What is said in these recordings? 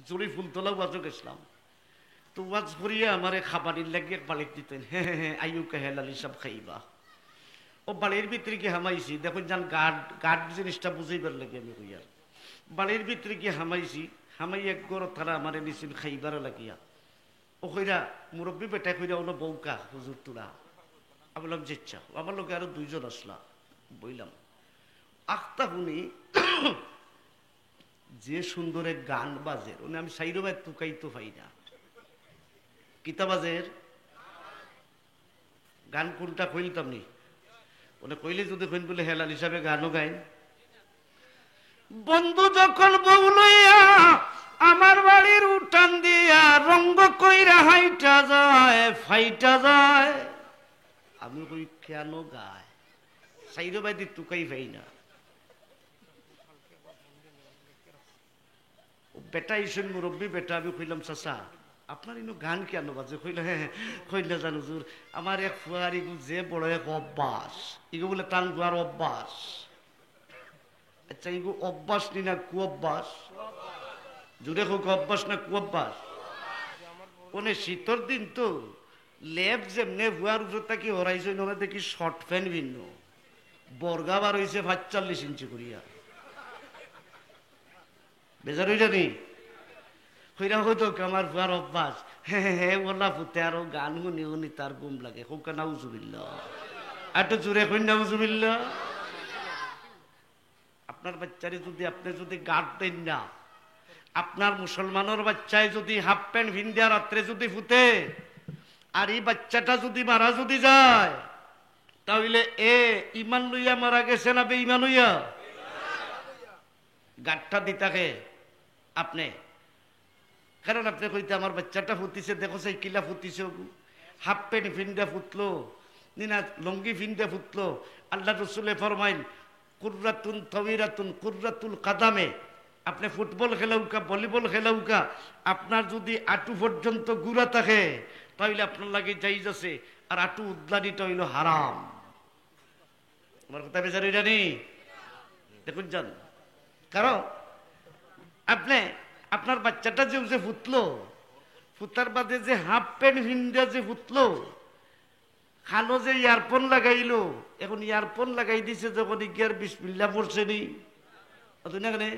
জুড়ি ফুলতলা ওয়াজও গেছিলাম। তো ওয়াজ করিয়া আমারে খাবারের লাগিয়ে বাড়ির দিতেন, হ্যাঁ হ্যাঁ আইউ কাহে লালি সব খাইবা। ও বাড়ির ভিতরে গিয়ে হামাইছি, দেখুন যান গার্ড গার্ড জিনিসটা বুঝাইবার লাগে আমি কইয়ার। বাড়ির ভিতরে গিয়ে হামাইছি, হামাই এক গড় তারা আমারে নিছিল খাইবার লাগিয়া। ও কইরা মুরব্বী বেটা কইরা হলো বউকা হুজুর তুলা। আমি বললাম যেচ্ছা, আমার লোকে আরো দুইজন আসলা, বইলাম আখতা শুনি যে সুন্দরে গান বাজের উনি আমি সাইরো ভাই তুকাই তো পাই না। কিতা বাজের গান কোনটা কইলতাম নি, উনি কইলে যদি কইন বলে হেলাল হিসাবে গানও গাইন। বন্ধু যখন বউ লইয়া আমার বাড়ির উঠান দিয়া রঙ্গ কইরা হাইটা যায় ফাইটা যায়, আমি কই কেন গায়, সাইরো ভাই তুকাই পাই না। বেটা ইসেন মুরব্বী বেটা, আমি কইলাম চাচা আপনার ইনো গান কেন বাজে? কইল হ্যাঁ কইলে জানো হুজুর আমার এক ফুয়ার ইগু যে বড় এক অভ্যাস, ইগু বলে টান গুয়ার অভ্যাস। আচ্ছা ইগু অভ্যাস নি না কু অভ্যাস? জুড়ে হোক অভ্যাস না কু অভ্যাস? কোনে শীতর দিন তো লেপ যেমনে ভুয়ার উপর থাকি হরাইছে না দেখি শর্ট প্যান্ট ভিন্ন বর্গা বার হয়েছে 45 ইঞ্চি করিয়া, বেজার হয়ে জানি হইরা হইতো আমার ভুয়ার অভ্যাস। হ্যাঁ হ্যাঁ বললা পুতে আরো গান শুনি শুনি তার গুম লাগে, হোক নাউজুবিল্লাহ, একটু জুড়ে কই নাউজুবিল্লাহ। আপনার বাচ্চারে যদি আপনি যদি গার্ড দেন না, আপনার মুসলমানের বাচ্চায় যদি হাফ প্যান্ট ভিন্দিয়া রাত্রে যদি ফুটে আর এই বাচ্চাটা যদি মারা যদি যায়, তাহলে এ ইমান লইয়া মারা গেছে না বেঈমান হইয়া? গাঁটটা দিতাকে আপনি, কারণ আপনি কইতে আমার বাচ্চাটা ফুটিছে, দেখো সেই কিলা ফুটিছে, হাফ প্যান্ট ভিন্দিয়া ফুটলো নিনা লঙ্গি ভিন্দিয়া ফুটলো। আল্লাহ রসুলে ফরমাইন কুর্রাতুন তবিরাতুন কুর্রাতুল কাদামে, আপনি ফুটবল খেলাউকা ভলিবল খেলাউকা আপনার যদি আটু পর্যন্ত গুড়া থাকে তাহলে আপনার লাগে যাইজ আছে, আর আটু উদ্লানিটা হইল হারাম। আমার কথা বেচারি জানি দেখুন যান, কারণ আপনি আপনার বাচ্চাটা যে ফুটলো ফুটার বাদে যে হাফ প্যান্ট ভিন্ডা যে ফুটলো, খানো যে ইয়ারফোন লাগাইলো, এখন ইয়ারফোন লাগাই দিছে যখন গিয়ার বিসমিল্লাহ পড়ছে নি এখানে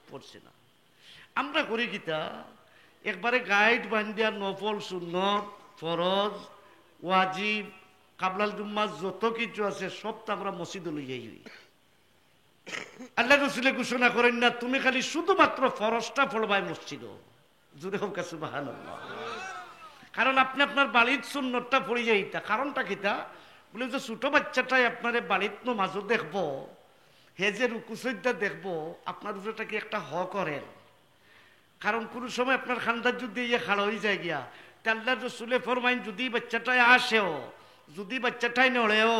পড়ছে না। আমরা করি কিতা একবারে গাইড বান্ধিয়া নফল সুন্নত ফরজ ওয়াজিব কাবলাল জুম্মা যত কিছু আছে সব তো আমরা মসজিদে লইয়াই। আল্লাহ রসুলে ঘোষণা করেন না তুমি খালি শুধুমাত্র ফরজটা পড়বাই মসজিদ, জুড়ে হোক সুবহানাল্লাহ। কারণ আপনি আপনার বাড়ির সুন্নতটা পড়ে যাইতা, কারণটা কিতা বলে যে ছোট বাচ্চাটাই আপনার বাড়ির নমাজও দেখবো, হে যে রুকুসইদা দেখবো, আপনার উপরে কি একটা হ করেন। কারণ কোন সময় আপনার খান্দার যদি ইয়ে খাড়া হয়ে যায় গিয়া, আল্লাহ রসুলে ফরমাইন যদি বাচ্চাটাই আসেও যদি বাচ্চাটাই নড়েও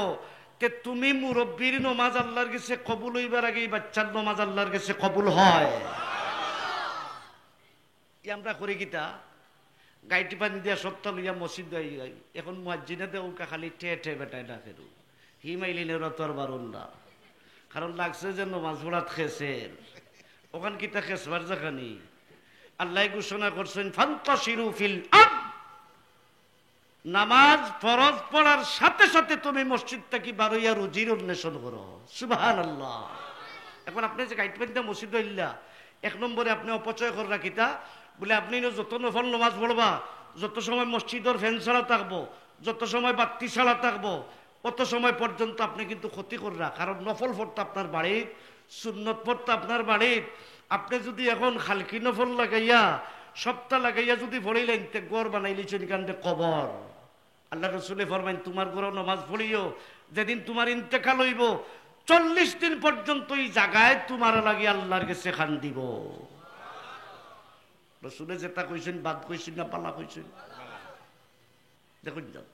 তে তুমি মুরব্বীর নমাজ আল্লাহর কাছে কবুল হইবার আগে বাচ্চার নমাজ আল্লাহর কাছে কবুল হয়। আমরা করি কিতা গাইটি পানি দিয়া সপ্তাহ লইয়া মসজিদ যাই, এখন মুয়াজ্জিনে দেউকা খালি টে টে বেটাই না ফেরু হিমাইলিনের তোর বারুন্দা, কারণ লাগছে যে নমাজ পড়াত খেসের ওখান কিতা খেসবার যেখানি আল্লাহ ঘোষণা করছেন ফান্তাশিরু ফিল আরদ, নামাজ ফরজ পড়ার সাথে সাথে তুমি মসজিদ থেকে বারইয়া রুজির অন্বেষণ করো, সুবহানাল্লাহ। এখন আপনি যে গাইড পানি দিয়া মসজিদ হইলা, এক নম্বরে আপনি অপচয় করে রাখিতা বলে আপনি যত নফল নামাজ পড়বা, যত সময় মসজিদের ফ্যান ছাড়া থাকবো, যত সময় বাতি ছাড়া থাকবো, অত সময় পর্যন্ত আপনি কিন্তু ক্ষতি কররা। কারণ নফল পড়তে আপনার বাড়ির, সুন্নত পড়তে আপনার বাড়ির। আপনি যদি এখন খালকি নফল লাগাইয়া সপ্তাহ লাগাইয়া যদি পড়িলেন তে গড় বানাইলিছেন কান্দে কবর। আল্লাহ রসুলে ফরমাইন তোমার গড় নমাজ পড়িও, যেদিন তোমার ইন্তেকাল হইব 40 দিন পর্যন্ত এই জায়গায় তোমার লাগে আল্লাহর কাছে খান দিব। রসুলে যেটা কইছেন বাদ কইছেন না পালা কইছেন? দেখুন যাও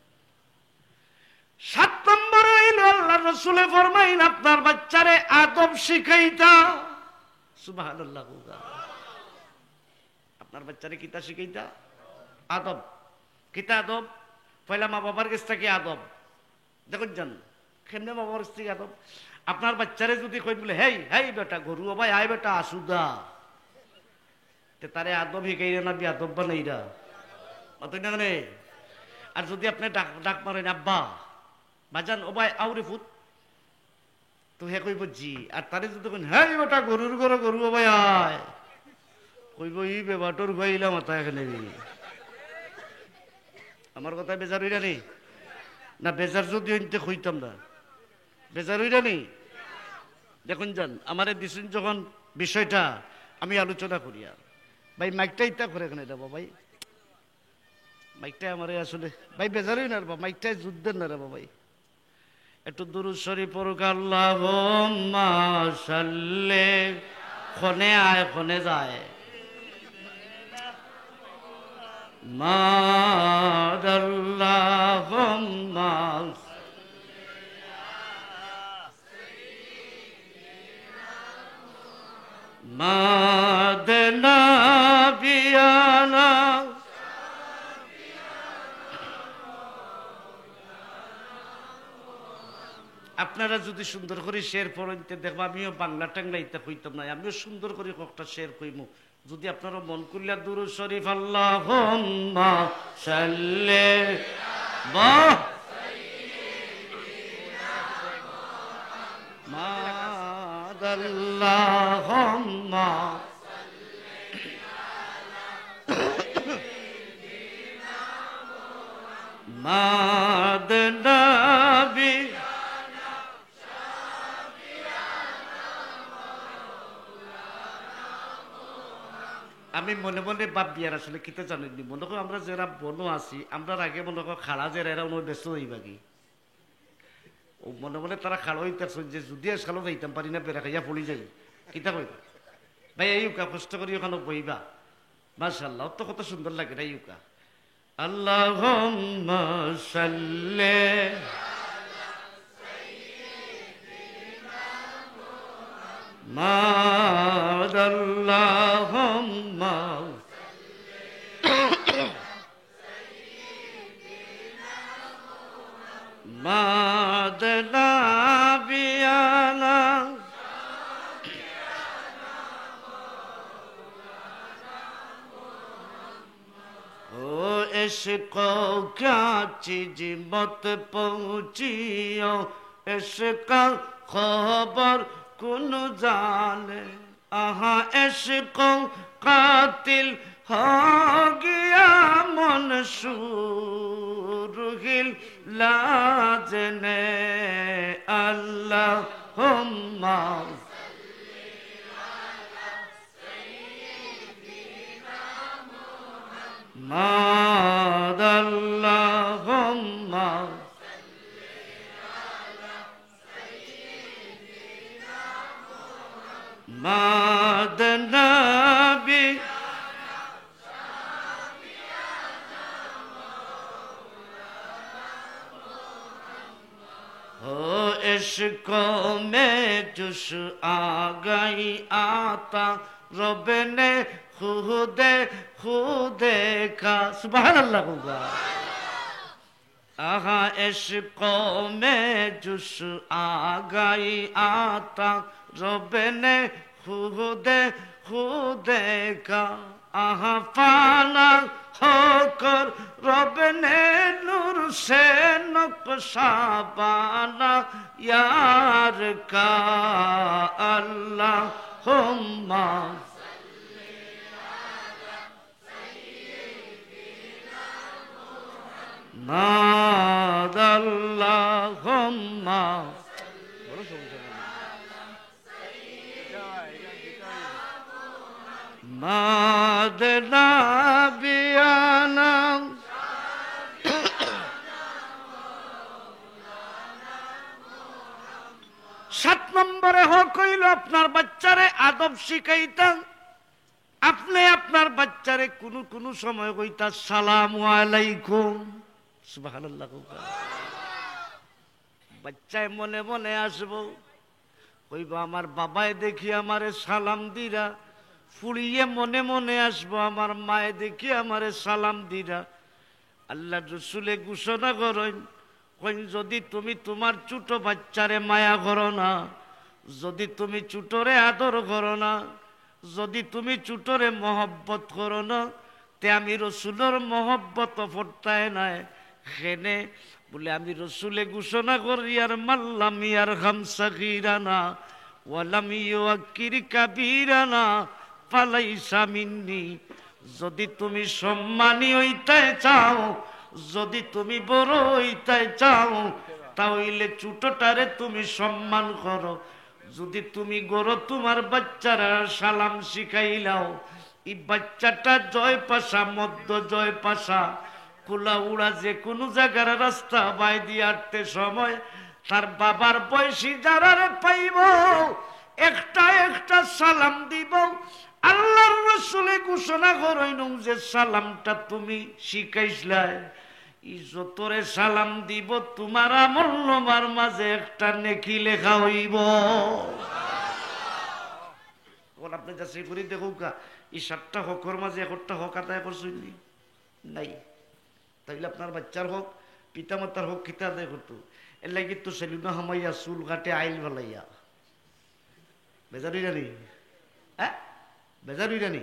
7 নম্বর হইল আল্লাহ রসুলে ফরমাইন আপনার বাচ্চারে আদব শিখাইতা, সুবহানাল্লাহ। আপনার বাচ্চারে কিতা শিখাইতা? আদব। কিতা আদব? পয়লা মা বাবার কাছ থেকে আদব। দেখুন যান কেমনে মা বাবার কাছ থেকে আদব। আপনার বাচ্চারে যদি কই বলে হেই হেই বেটা গরু ভাই আয় বেটা আসুদা, তারে আদব শিকাইরা না বিয়াদব বানাইরা অত না রে। আর যদি আপনি ডাক ডাক মারেন আব্বা বাজান ও ভাই আউরে ফুট, তো হে কইব জি। আর তারে যদি কেন হ্যাঁ ওটা গরুর ঘরে গরু ও ভাই আয়, কইব ই বেবাটোর গাইলা মাথা এখানে। আমার কথা বেজার হইরা নেই না? বেজার যদি হইতে কইতাম না, বেজার হইরা নেই। দেখুন যান আমারে দিছেন যখন বিষয়টা আমি আলোচনা করি। আর ভাই মাইকটা ইত্যা করে এখানে যাবো ভাই, মাইকটা আমারে আসলে ভাই বেজার হই না রে বাবা, মাইকটাই যুদ্ধের না রে বাবা। ভাই একটু দুরূদ শরীফ পড়ুক। আল্লাহুম্মা সাল্লি, খনে আয় খনে যায় মাদাল্লাহুম্মা মাদনা বিয়ানা। আপনারা যদি সুন্দর করে শের পড়তে দেখবো, আমিও বাংলা টাংলা ইত্যা কইতাম না, আমিও সুন্দর করে একটা শের কইমু। যদি আপনারা মন করলে দুরূদ শরীফ আল্লাহুম্মা সাল্লি মাদাল্লাহুম্মা মাদনা বি। আমি মনে মনে ভাবি আর আসলে কিতা জানেননি, মনে করো আমরা যারা বনো আছি আমরা আগে মনে করো খাড়া যারা এরা মনে ব্যস্ত হইবা কি ও মনে মনে তারা খাড়া হইতেছ যে যদি সালো যাইতাম পারি না বেড়া খাইয়া পড়ি যাই কিতা কইবা ভাই। এই উকা কষ্ট করি ওখানে বইবা, মাশাআল্লাহ তো কত সুন্দর লাগে না ইউকা। আল্লাহুম্মা সাল্লি মাদাল্লাহুম্মা মাদনা বিয়ানা। ओ इसको क्या चीज मत पहुँचियो, इसका खबर कौन जाने। आहा इसको कातिल हो गया मंसूर हिल लाजने। अल्लाहुम्मा मादल्लाहुम्मा मादना बि। हो इश्को में जुश आ गई आता, रब ने खुदे खुदे का सुभान अल्लाह होगा। आहा इश्को में जुश आ गई आता, रब ने खुदे खुदे का। आहा फाना होकर रब ने नूर से नक्शा बाना यार का। अल्लाहुम्मा मादल्लाहुम्मा मादना बियाना। 7 নম্বরে হক হইল আপনার বাচ্চারে আদব শিখাইতাম। আপনি আপনার বাচ্চারে কোন কোন সময় কইতা সালামু আলাইকুম, সুবহানাল্লাহ। বাচ্চায় মনে মনে আসবো, কইবা আমার বাবায় দেখি আমারে সালাম দিরা। ফুড়িয়ে মনে মনে আসবো, আমার মায়ে দেখি আমারে সালাম দিরা। আল্লাহ রসুলে ঘোষণা করেন, কইন যদি তুমি তোমার ছোট বাচ্চারে মায়া করো না, যদি তুমি ছোটরে আদর করো না, যদি তুমি ছোটরে মহব্বত করো না তে আমি রসুলের মহব্বত ফোরতায় নাই খেনে বলে আমি রসুলে ঘোষণা করি আর মাল্লাম ইয়ার খামসা গিরানা ওয়ালাম ইউআক্কির কাবীরানা ফালাইসা মিন্নি। যদি তুমি সম্মানী হইতে চাও, যদি তুমি বড় হইতে চাও, তাহলে ছোটটারে তুমি সম্মান করো। যদি তুমি গরো তোমার বাচ্চারা সালাম শিখাইলাও, এই বাচ্চাটা জয় পাশা মধ্য জয় পাশা কুলা উড়া যে কোনো জায়গার রাস্তা বাই দিয়ে আটতে সময় তার বাবার বয়সী যারা পাইব একটা একটা সালাম দিব। আল্লাহর রাসূলে ঘোষণা করেন যে সালামটা তুমি শিখাইছলাই, যতরে সালাম দিব তোমার আমলনামার মাঝে একটা নেকি লেখা হইব। আপনি যা সেই করি দেখো এই 7টা হকের মাঝে একটা হক আদায় করছেন নাই, তাইলে আপনার বাচ্চার হক পিতামাতার হক কিতা আদায় করতো। এর লাগি তো সেলুনা হামাইয়া চুল কাটে আইল ভালাইয়া বেজারি রানি, হ্যাঁ বেজারি রানি,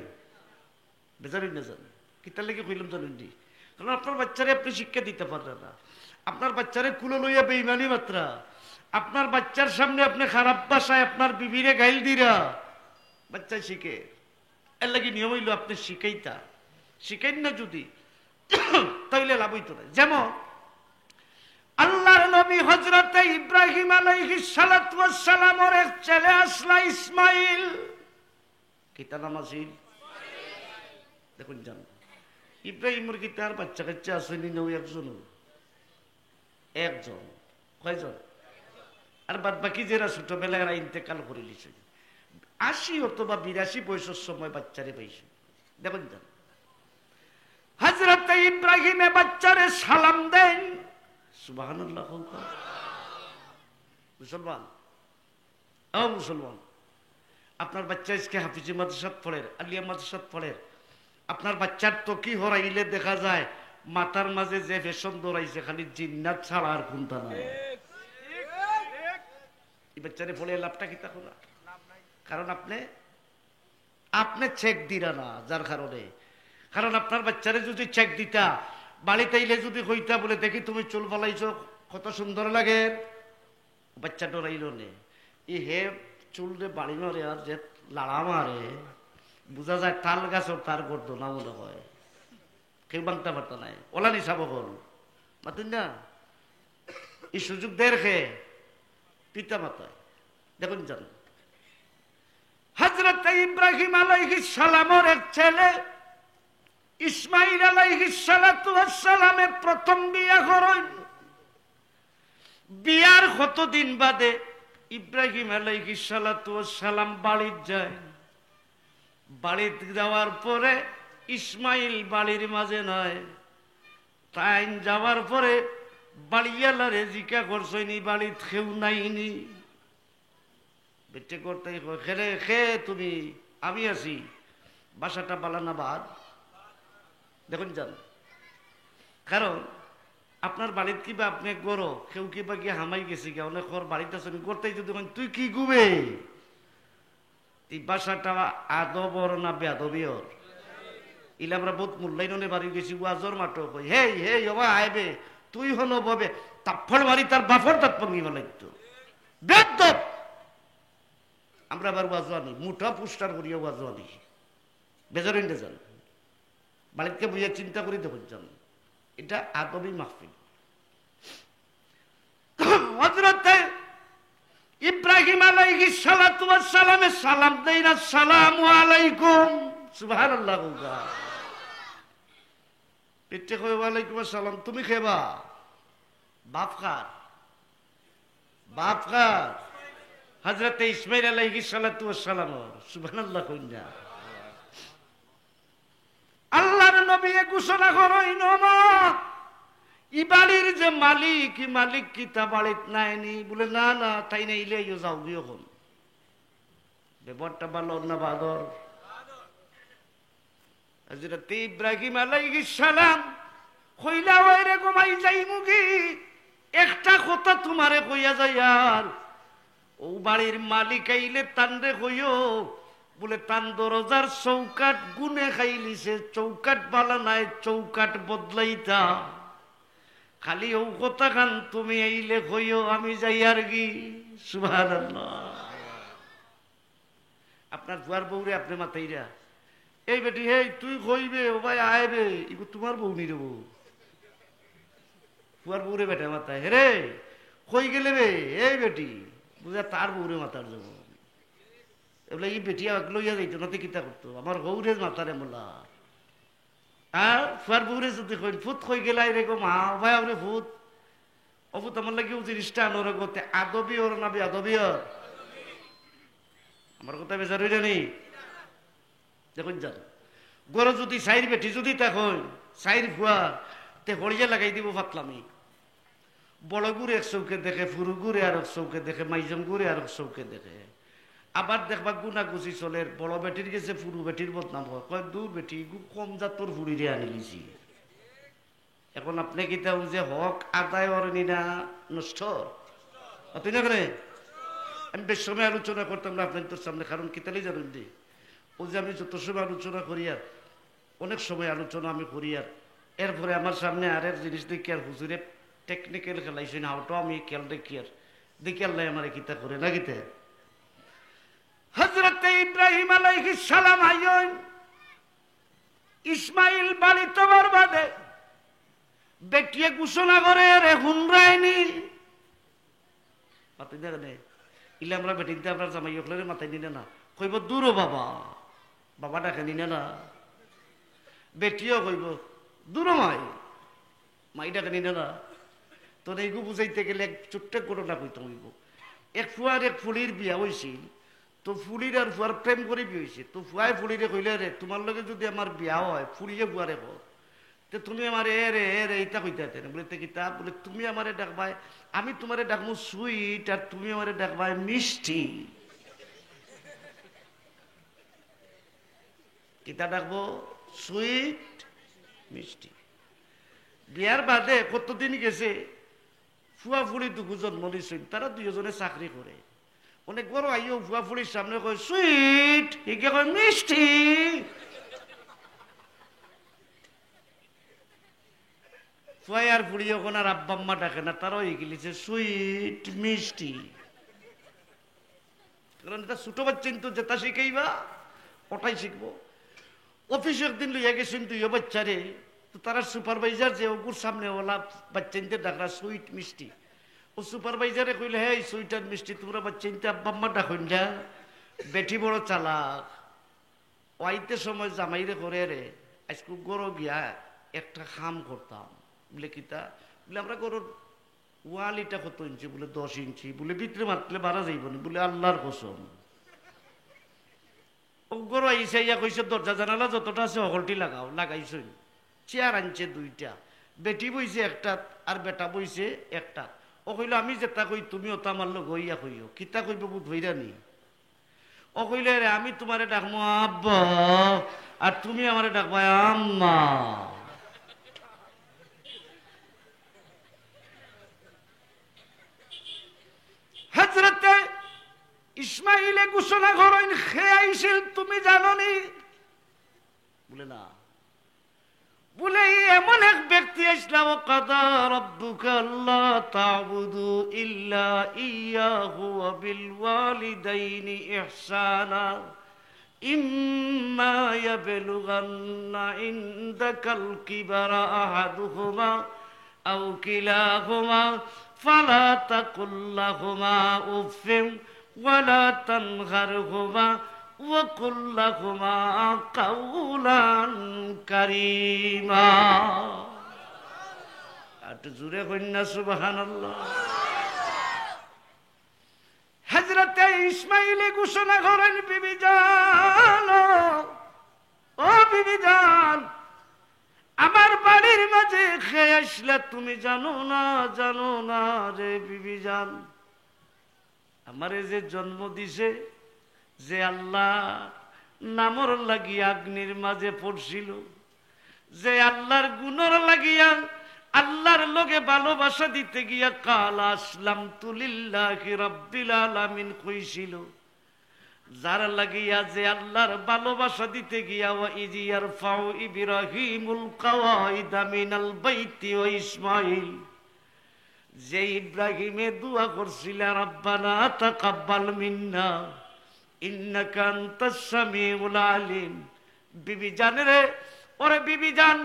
বেজারি না জান কিতার লেগে কইলাম জানেন নি, কারণ আপনার বাচ্চারে আপনি শিক্ষা দিতে পারবেন না। আপনার বাচ্চারে কুলো লইয়া বেইমানি মাত্রা, আপনার বাচ্চার সামনে আপনি খারাপ ভাষায় আপনার বিবিরে গাইল দিরা বাচ্চা শিখে। এর লাগি নিয়ম হইল আপনি শিখাইতা, শিখাইন না যদি তাইলে লাভ হইতো না। যেমন আল্লাহর নবী হযরত ইব্রাহিম আলাইহিস সালাতু ওয়াস সালামের এক ছেলে আসলা ইসমাইল, কিতা নাম আছিল দেখুন জান। ইব্রাহিমের কি তার বাচ্চা কাচ্চা আসেনি না? একজন কয়জন? আর বাদ বাকি যারা ছোটবেলায় এরা ইন্তেকাল করে লিছে 80 অথবা 82 বয়সের সময় বাচ্চারে পাইছে। দেখুন জান হযরত ইব্রাহিমে বাচ্চারে সালাম দেন, সুবহানাল্লাহ। মুসলমান ও মুসলমান, আপনার বাচ্চা আজকে হাফিজি মাদ্রাসাত পড়ে, আলিয়া মাদ্রাসাত পড়ে, আপনার বাচ্চার তো কি হরাইলে দেখা যায় মাথার মাঝে যে ফেশন দৌড়াইছে খালি জিন্নাত ছাড়া আর কোনটা নাই। এই বাচ্চারে পড়ে লাভটা কি তা করা? কারণ আপনি চেক দিরা না, যার কারণে। কারণ আপনার বাচ্চারে যদি চেক দিতা বাড়িতে আইলে যদি কইতা বলে দেখি তুমি চুল ফালাইছ কত সুন্দর লাগে, বাচ্চা ডরাইল নে ই হে চুল রে বাড়ি মারে আর যে লাড়া মারে বোঝা যায় তাল গাছ তার করতো না মনে হয়, কেউ বাংতা পারত নাই। ওলা নিশাব কর মাতুন না এই সুযোগ দের খে পিতা মাতায়। দেখুন জান হযরত ইব্রাহিম আলাইহিস সালামের এক ছেলে ইসমাইল আলাইহিস সালাতু ওয়াস সালামে প্রথম বিয়া করেন। বিয়ার কতদিন বাদে ইব্রাহিম আলাইহিস সালাতু ওয়াস সালাম বাড়ির যায়। বাড়িতে যাওয়ার পরে ইসমাইল বাড়ির মাঝে নয়, তাই যাওয়ার পরে বাড়িওয়ালারে জিজ্ঞা করছনি বাড়িত কেউ নাইনি। বেটে করতে খেলে খে তুমি আমি আছি, বাসাটা বালানাবাদ। দেখুন যান কারণ আপনার বাড়িতে কিবা আপনি গরো কেউ কিবা গিয়ে হামাই গেছি গে অনেক বাড়িতে আছেন করতে যদি তুই কি গুবে এই বাসাটা আদবর না বেদবিয়র ইলে আমরা বহুত মূল্যায়নে বাড়ি গেছি ওয়াজর মাটো কই হেই হেই ওবা আইবে তুই হলো ববে তাফড় বাড়ি তার বাফর তাত পঙ্গি বলাইতো বেদব। আমরা আবার ওয়াজওয়ানি মুঠা পুষ্টার করিয়া ওয়াজওয়ানি বেজারিন যান বাড়িতে বুঝে চিন্তা করি দেখুন যান এটা আদবি মাহফিল। হযরত ইব্রাহিম আলাইহিস সালাতু ওয়াস সালামে সালাম দেই না আসসালামু আলাইকুম, সুবহানাল্লাহ। পেটে কই ওয়ালাইকুম আসসালাম, তুমি খেবা বাপ খার বাপ খার। হযরত ইসমাইল আলাইহিস সালাতু ওয়াস সালাম সুবহানাল্লাহ কইনা আল্লাহর নবী ঘোষণা করেন মা ই বাড়ির যে মালিক ই মালিক কি তা বাড়িত নাইনি বলে না না তাই না ইলে যাও গিয়ে হন ব্যাপারটা ভালো না বাদর। হযরত ইব্রাহিম আলাইহিস সালাম কইলা ওরে ঘুমাই যাই মুগি একটা কথা তোমারে কইয়া যাই আর ও বাড়ির মালিক আইলে তানরে কইও বলে তান দরজার চৌকাট গুনে খাইলিছে, চৌকাট বালা নাই, চৌকাট বদলাইতা। খালি ও কথা খান তুমি এইলে কইও আমি যাই আর কি। সুবহানাল্লাহ। আপনার বুয়ার বউরে আপনি মাতাইরা এই বেটি হে তুই কইবে ও ভাই আইবে ইগো তোমার বউ নি রে বউ। বুয়ার বউরে বেটা মাতায় হে রে কই গেলে রে এই বেটি বুঝা তার বউরে মাতার যাব। এগুলো এই বেটি লইয়া যাইতো নাতে কিতা করতো আমার বউরে মাতারে মোলা। আর ফুয়ার বউরে যদি কই ফুত কই গেলাই রে গো মা ভাই আপনি ফুত অফুত আমার লাগে জিনিসটা আনোরে করতে আদবি ওর না বে আদবি ওর। আমার কথা বেচার হইলে নেই দেখুন যান গরো যদি সাইর বেটি যদি তখন সাইর ফুয়া তে হড়িয়া লাগাই দিব ফাতলামি। বড় গুড়ে এক চৌকে দেখে, ফুরু গুড়ে আর এক চৌকে দেখে, মাইজম গুড়ে আর এক চৌকে দেখে। আবার দেখবা গুনা গুছি চলে বড় বেটির গেছে ফুরু বেটির বদনাম হয় কয় দু বেটি কম জাতর ফুড়িরে আনি লিছি। এখন আপনি কি তাও যে হক আদায় করেনি না নষ্ট তুই না করে আমি বেশ সময় আলোচনা করতাম না আপনার সামনে, কারণ কিতালি জানেন যে ও যে আমি যত সময় আলোচনা করি আর অনেক সময় আলোচনা আমি করি আর এরপরে আমার সামনে আর এক জিনিস দেখি আর হুজুরে টেকনিক্যাল খেলাইছি না ওটাও আমি খেয়াল দেখি আর দেখি আল্লাহ আমার কিতা করে না কিতে। হযরত ইব্রাহিম আলাইহিস সালাম আইন ইসমাইল বাড়ি তোমার বাদে বেটিয়ে ঘোষণা করে রে হুনরাইনি মাথায় দেখে ইলে আমরা বেটিতে আপনার জামাই হলে মাথায় নিলে না কইব দূরও বাবা বাবা ডাকে নিলে না। বেটিও কইব দূরও মাই ডাকে নিলে না। তোর এইগু বুঝাইতে গেলে এক ছোট্ট ঘটনা কইতে হইব। এক ফুয়ার এক ফুলির বিয়া হয়েছিল, তো ফুলির আর ফুয়ার প্রেম করে বিয়ে হয়েছে। তো ফুয়াই ফুলিরে কইলে রে তোমার লগে যদি আমার বিয়া হয় ফুলিয়ে ফুয়ারে কর তো তুমি আমার এ রে এইটা কইতে বলে কিতা বলে তুমি আমারে ডাকবাই আমি তোমারে ডাকবো সুইট আর তুমি আমারে ডাকবাই মিষ্টি। কিতা ডাকবো সুইট মিষ্টি। বিয়ার বাদে কতদিন গেছে ফুয়া ফুলি দুজন মরিছেন, তারা দুজনে চাকরি করে। অনেক বড় আইও ফুয়া ফুলির সামনে কয় সুইট হিকে কয় মিষ্টি। ফুয়াই আর ফুড়ি ওখানে আর আব্বা আম্মা ডাকে না, তারাও এগিয়েছে সুইট মিষ্টি। কারণ এটা ছোট বাচ্চা কিন্তু যেটা শিখাইবা ওটাই শিখবো। অফিসে একদিন লইয়া গেছেন দুই বাচ্চারে, তো তারা সুপারভাইজার যে ওগুর সামনে ওলা বাচ্চাইতে ডাকরা সুইট মিষ্টি। ও সুপারভাইজারে কইলে হে সুইট আর মিষ্টি তোমরা বাচ্চাইতে আব্বা আম্মা ডাকুন যা বেটি বড় চালাক। ওয়াইতে সময় জামাইরে করে রে আজকে গরো গিয়া একটা খাম করতাম বলে কিতা বলে আমরা গরুর ওয়ালিটা কত ইঞ্চি বলে 10 ইঞ্চি বলে ভিতরে মারলে বাড়া যাইব না বলে আল্লাহর কসম। ও গরু আইসা ইয়া কইছে দরজা জানালা যতটা আছে অকলটি লাগাও, লাগাইছই। চেয়ার আনছে দুইটা, বেটি বইছে একটা আর বেটা বইছে একটা। ও কইল আমি যেটা কই তুমি ওটা আমার লোক হইয়া কইও কিতা কইব বুধ হইরা নি। ও কইলে রে আমি তোমারে ডাকবো আব্বা আর তুমি আমারে ডাকবা আম্মা। হযরতে ইসমাইলে ঘোষণা করেন খেয়ে আইছিল তুমি জানো নি বলে না বলে এমন এক ব্যক্তি আসলাম কাদা রাব্বুকা আল্লা তা'বুদু ইল্লা ইয়াহু ওয়া বিল ওয়ালিদাইনি ইহসানা ইম্মা ইয়াবলুগান্না ইনদাকাল কিবারা আহাদুহুমা আও কিলাহুমা ফালা তাকুল লাহুমা উফিন ওয়ালা তানহারহুমা وَقُلْ لَهُمَا قَوْلًا كَرِيمًا। একটু জোরে কইনা সুবহানাল্লাহ। হযরতে ইসমাইল ঘোষণা করেন বিবি জান ও বিবি জান আমার বাড়ির মাঝে খেয়ে আসলে তুমি জানো না রে বিবি জান আমারে যে জন্ম দিছে যে আল্লাহ নামর লাগিয়া অগ্নির মাঝে পড়ছিল, যে আল্লাহর গুণর লাগিয়া আল্লাহর লগে ভালোবাসা দিতে গিয়া কাল আসলামতু লিল্লাহি রাব্বিল আলামিন কইছিল, যার লাগিয়া যে আল্লাহর ভালোবাসা দিতে গিয়া ওয়া ইজিয়ার ফাউ ইব্রাহিমুল কাওয়াইদা মিনাল বাইতি ওয়া ইসমাঈল, যে ইব্রাহিমে দোয়া করছিল রাব্বানা তাকাব্বাল মিন্না ইন্নাকা আনতাস সামিউল আলিম। বিবি জান রে, ওরে বিবি জান,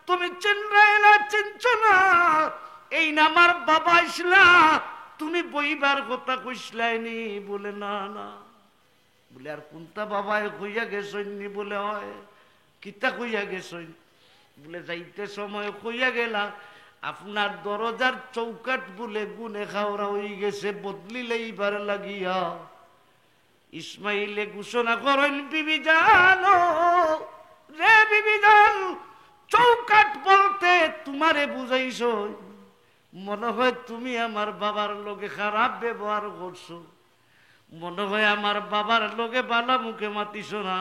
তুমি চিনরাইলা চিনছ না, এই না আমার বাবা ইসলা, তুমি বইবার কথা কইসলাইনি? বলে না না। বলে আর কোনটা বাবায় কইয়া গেছনি? বলে হয় কিতা কইয়া গেছন? বলে যাইতে সময় কইয়া গেলা আপনার দরজার চৌকাট বলে গুনে খাওয়া হয়ে গেছে, বদলিলে এইবার লাগিয়া। ইসমাইলে ঘোষণা করেন, বিবি জানো রে, বিবি জান, চৌকাট বলতে তোমারে বুঝাইছ, মনে হয় তুমি আমার বাবার লোকে খারাপ ব্যবহার করছো, মনে হয় আমার বাবার লোকে বালা মুখে মাতিস না,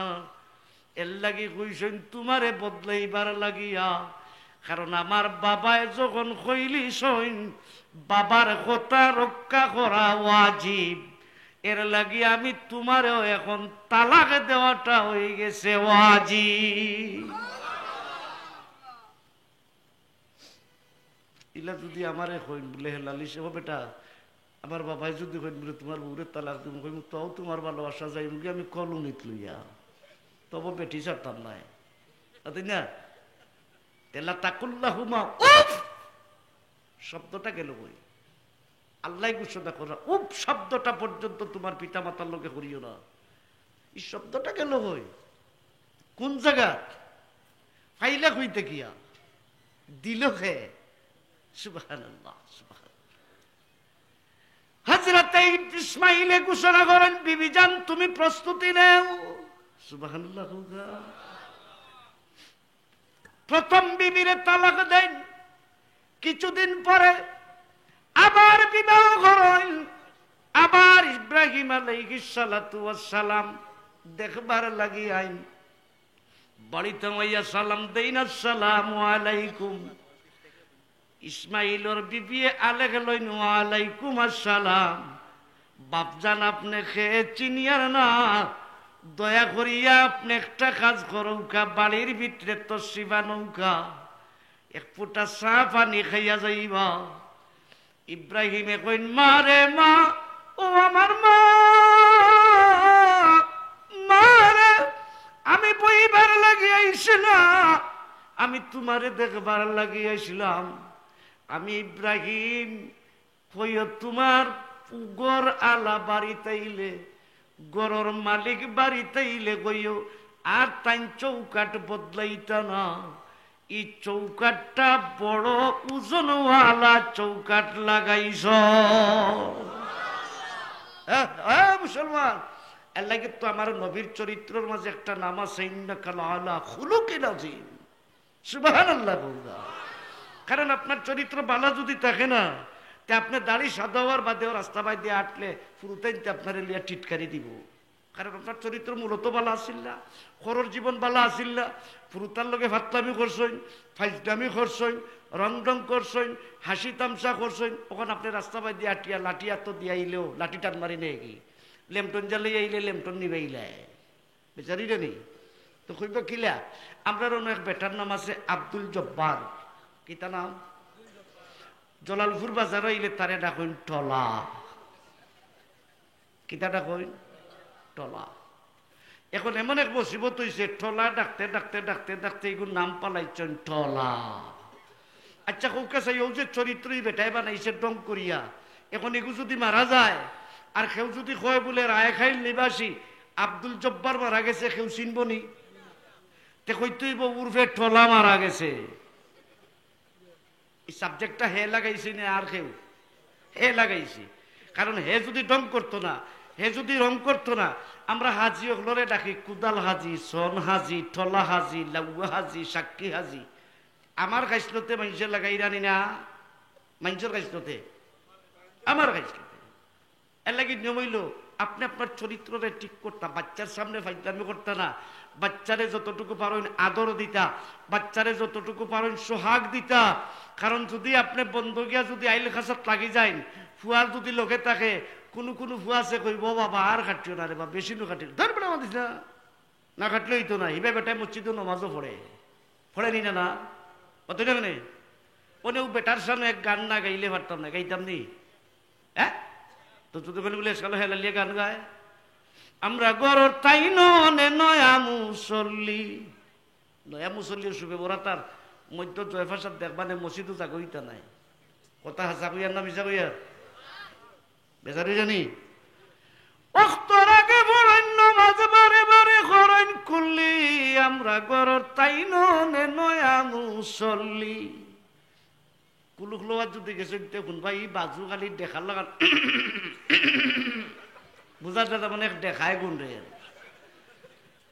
এর লাগি কইছেন তোমারে বদলাইবার লাগিয়া। কারণ আমার বাবায় যখন কইলি সইন বাবার কথা রক্ষা করা ওয়াজিব, এর লাগি আমি তোমারেও এখন তালাক দেওয়াটা হয়ে গেছে ওয়াজিব। ইলা যদি আমারে কইন বলে হেলালিস ও বেটা, আমার বাবাই যদি কইন বলে তোমার বউরে তালাক দিব, কইম তাও তোমার ভালোবাসা যাই মুখে আমি কলুনিত লইয়া, তবে বেটি ছাড়তাম নাই, তাই না? তেলা তাকুল্লাহুমা উফ শব্দটা গেল কই? আল্লাহ ঘোষণা করা উফ শব্দটা পর্যন্ত তোমার পিতা মাতার লোকে করিও না। এই শব্দটা গেল কই? কোন জায়গা ফাইলা কইতে গিয়া দিল খে? সুবহানাল্লাহ, সুবহানাল্লাহ। হযরত ইসমাঈল ঘোষণা করেন, বিবি জান তুমি প্রস্তুতি নাও। সুবহানাল্লাহ। প্রথম বিবিরে তালাক দেন, কিছুদিন পরে আবার বিবাহ করেন, আবার ইব্রাহিম আলাইহিস সালাতু ওয়াস সালাম দেখবার লাগি আইন, বাড়িতে মাইয়া সালাম দেন, আসসালামু আলাইকুম। ইসমাইলর বিবি আলেখ লইন, ওয়ালাইকুম আসসালাম। বাপজান আপনি খেয়ে চিনিয়ার না, দয়া করিয়া আপনি একটা কাজ করৌকা, বাড়ির ভিতরে তসিবা নৌকা, এক ফুটা চা পানি খাইয়া যাইবা। ইব্রাহিমে কইন, মা রে মা, ও আমার মা, মা রে, আমি বইবার লাগি আইছি না, আমি তোমারে দেখবার লাগি আইছিলাম। আমি ইব্রাহিম কইও তোমার গর আলা বাড়িতে আইলে, গরর মালিক বাড়িতে আইলে কইও আর তাই চৌকাট বদলাইতা না, এই চৌকাটটা বড় ওজনওয়ালা চৌকাট লাগাইছ। মুসলমান, এর লাগে তো আমার নবীর চরিত্রের মাঝে একটা নাম আছে, ইন্নাকা লাআলা খুলুকিন আযীম। সুবহানাল্লাহ। কারণ আপনার চরিত্র বালা যদি থাকে না, তে আপনার দাড়ি সাদা হওয়ার বাদেও রাস্তা বাই দিয়ে আটলে ফুরুতাইতে আপনার লিয়া টিটকারি দিব। কারণ আপনার চরিত্র মূলত বালা আসিল না, খরর জীবন বালা আসিল না, ফুরুতার লগে ফাতলামি করছইন, ফাইজদামি করছইন, রং রং করছইন, হাসি তামসা করছইন, ওখানে আপনি রাস্তা বাই দিয়ে আটিয়া লাঠি এত দিয়ে আইলেও লাঠি টান মারি নেই কি, লেমটন জ্বালিয়ে আইলে লেমটন নিবে আইলে বেচারিটা নেই তো কইব কিলা। আমরা অনেক বেটার নাম আছে আব্দুল জব্বার, কিতা নাম? জলালপুর বাজার আইলে তারে ডাকইন টলা। কিতা ডাকইন? টলা। এখন এমন এক মুসিবত হইছে, টলা ডাকতে ডাকতে ডাকতে ডাকতে এগুলো নাম পালাইছেন টলা। আচ্ছা কৌকা চাই, ও যে চরিত্রই বেটাই বানাইছে ডং করিয়া, এখন এগু যদি মারা যায় আর কেউ যদি কয় বলে রায়খাইল নিবাসী আব্দুল জব্বার মারা গেছে, কেউ চিনব নি? তে কইতেই উর্ফে টলা মারা গেছে। এই সাবজেক্টটা হে লাগাইছি না আর কেউ? হে লাগাইছি। কারণ হে যদি ডং করতো না, হে যদি রং করতো না, আমরা হাজি ওগুলোরে ডাকি কুদাল হাজি, সন হাজি, টলা হাজি, লাউয়া হাজি, সাক্ষী হাজি। আমার গাইছলতে মানুষের লাগাই রানি না, মানুষের গাইছলতে, আমার গাইছলতে। এর লাগি নিয়ম হইল আপনি আপনার চরিত্ররে ঠিক করতাম, বাচ্চার সামনে ফাইজলামি করতা না, বাচ্চারে যতটুকু পারেন আদর দিতা, বাচ্চারে যতটুকু পারেন সোহাগ দিতা। কারণ যদি আপনি বন্ধ গিয়া যদি আইল খাসাত লাগি যান, ফুয়ার যদি লগে থাকে, কোনো ফুয়া আছে কইব বাবা আর খাটিও না রে বা বেশি নো খাটিও ধর বেটা মাতিস না না খাটলেই তো না হিবে বেটায় মসজিদও নমাজও পড়ে নি না কত টাকা নেই ওনে বেটার সামনে এক গান না গাইলে পারতাম না গাইতাম নি হ্যাঁ তো তুই বলে সালো হেলালিয়ে গান গায় আমরা গরর তাই নয়া মুসল্লির সুখে বরা তার মধ্য জয়ফাসাদ দেখবানে মসজিদও জাগরিতা নাই কথা হাসা কইয়ার না মিশা কইয়ার বেচারি জানি অক্তর আগে বরণ্য মাঝে বারে বারে খরণ করলি আমরা গরর তাই নয়া মুসল্লি কুলুক লোয়ার যদি গেছে দেখুন ভাই বাজু খালি দেখার লাগান বুঝার দাদা মানে দেখায় গুণ রে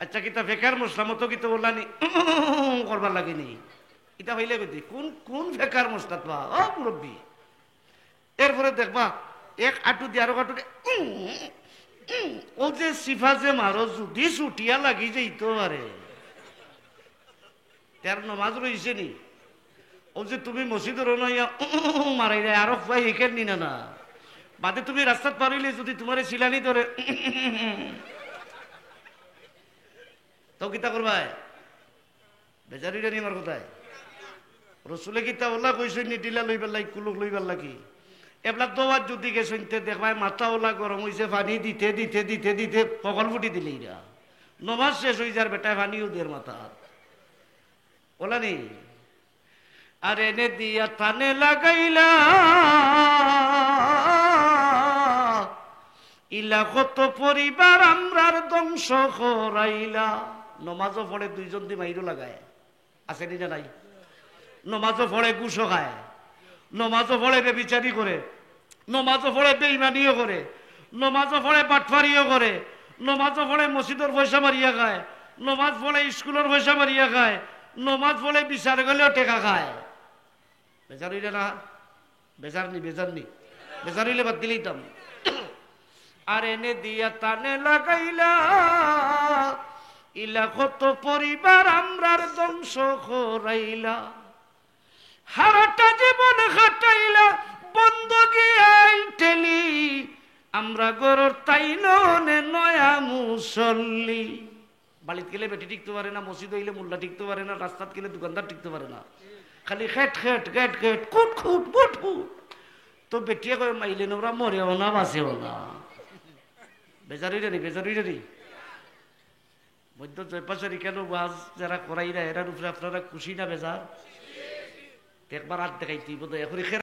আচ্ছা কিতা ফেকার মশলা মতো কিতা বললানি করবার লাগেনি এটা হইলে গতি কোন ফেকার মশলা তো ও মুরব্বী এরপরে দেখবা এক আটু দিয়ে আরো আটু ও যে সিফা যে মারো যদি ছুটিয়া লাগি যাইত আরে তার নমাজ রয়েছে নি ও যে তুমি মসজিদের নইয়া মারাই রে আরো ভাই এখান নি না বাদে তুমি রাস্তাত পারিলে যদি তোমার শিলানি ধরে তো কিতা করবাই বেচারিটা নি আমার কোথায় রসুলে কিতা ওলা কইসই নি টিলা লইবার লাগি কুলুক লইবার লাগি এবলা দোয়ার যদি গেছেন দেখবাই মাথা ওলা গরম হয়েছে পানি দিতে দিতে দিতে দিতে পকল ফুটি দিলে এরা নমাজ শেষ হয়ে যার বেটায় পানিও দের মাথা ওলা নি আর এনে দিয়া টানে লাগাইলা ইলা কত পরিবার আমরার ধ্বংস করাইলা নমাজও পড়ে দুইজন দি মাইরও লাগায় আছে না নাই নমাজও পড়ে গুসো খায় নমাজও পড়ে বেবিচারি করে নমাজও পড়ে বেইমানিও করে নমাজও পড়ে বাটফারিও করে নমাজও পড়ে মসজিদের পয়সা মারিয়া খায় নমাজ পড়ে স্কুলের পয়সা মারিয়া খায় নমাজ পড়ে বিচার গেলেও টেকা খায় বেচার হইলে না বেচার হইলে বাদ দিলেই দাম আর এনে দিয়া টানে লাগাইলা ইলা কত পরিবার আমরার ধ্বংস করাইলা হারাটা জীবন খাটাইলা বন্দগি আইটেলি আমরা গরর তাই নয়া মুসল্লি বাড়িতে গেলে বেটি টিকতে পারে না মসজিদ হইলে মোল্লা টিকতে পারে না রাস্তাত গেলে দোকানদার টিকতে পারে না খালি খেট খেট খেট খেট কুট খুট বুট ফুট তো বেটিয়ে কয়ে মাইলে ওরা মরেও না বাঁচেও না বেজারি রে মধ্য জয়পাশারি কেন বাস যারা করাই না এরার উপরে আপনারা খুশি না বেজার একবার হাত দেখাইতি বোধ হয় এখন